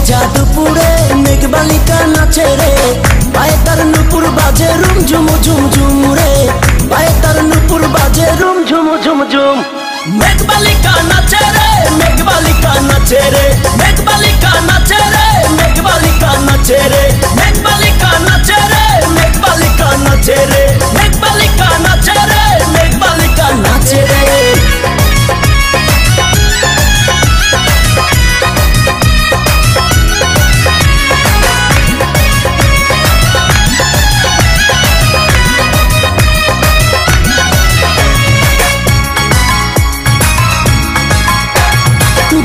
ভেজা দুপুরে মেঘবালিকা নাচে রে, পায়ে তার নুপুর বাজে রুম ঝুম ঝুম ঝুম রে, পায়ে তার নুপুর বাজে রুম ঝুম ঝুম ঝুম। মেঘবালিকা নাচে রে, মেঘবালিকা নাচে রে, মেঘবালিকা নাচে রে, মেঘবালিকা নাচে রে, মেঘবালিকা নাচে রে, মেঘবালিকা নাচে রে, মেঘবালিকা নাচে রে, মেঘবালিকা নাচে রে।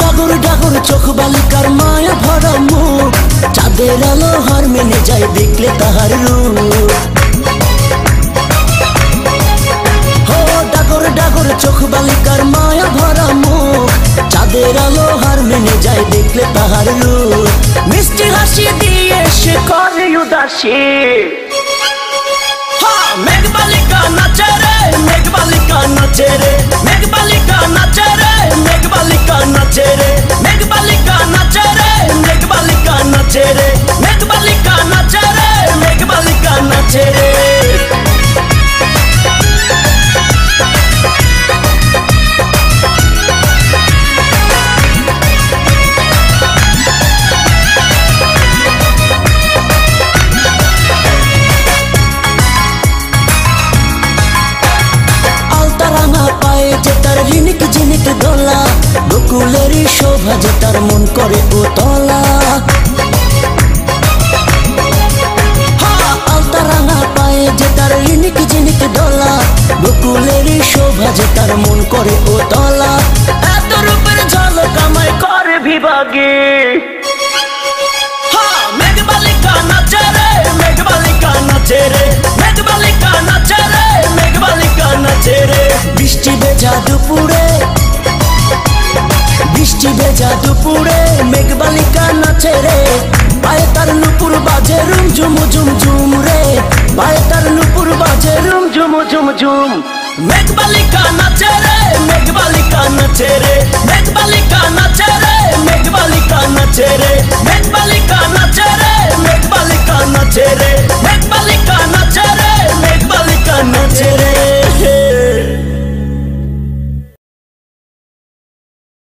ডাগর ডাগর চোখ বালিকার মায়া ভরা মুখ, চাঁদের আলো হার মেনে যায় দেখলে তাহার রূপ। হো ডাগর ডাগর চোখ বালিকার মায়া ভরা মুখ, চাঁদের আলো হার মেনে যায় দেখলে তাহার রূপ। মিষ্টি হাসি দিয়ে সে করে উদাসী, মেঘবালিকা নাচে রে, মেঘবালিকা নাচে রে, মেঘবালিকা নাচে রে, মেঘবালিকা নাচে রে, মেঘবালিকা নাচে রে, মেঘবালিকা নাচে রে, মেঘবালিকা নাচে রে, মেঘবালিকা নাচে রে। ঝিনিক ঝিনিক দোলা, বকুলেরই শোভা যে তার মন করে উতলা। আলতা রাঙা পায়ে যে তার ঝিনিক ঝিনিক দোলা, বকুলেরই শোভা যে তার মন করে উতলা। এত রূপের ঝলক আমায় করে বিভাগে, মেঘবালিকা নাচে রে, মেঘবালিকা নাচে রে, মেঘবালিকা নাচে রে, মেঘবালিকা নাচে রে। বৃষ্টি ভেজা দুপুরে, বৃষ্টি ভেজা দুপুরে মেঘবালিকা নাচে রে, পায়ে তার নুপুর বাজে রুম ঝুম ঝুম ঝুম রে, পায়ে তার নুপুর বাজে রুম ঝুম ঝুম ঝুম। মেঘবালিকা নাচে রে, মেঘবালিকা নাচে রে, মেঘবালিকা নাচে রে, মেঘবালিকা নাচে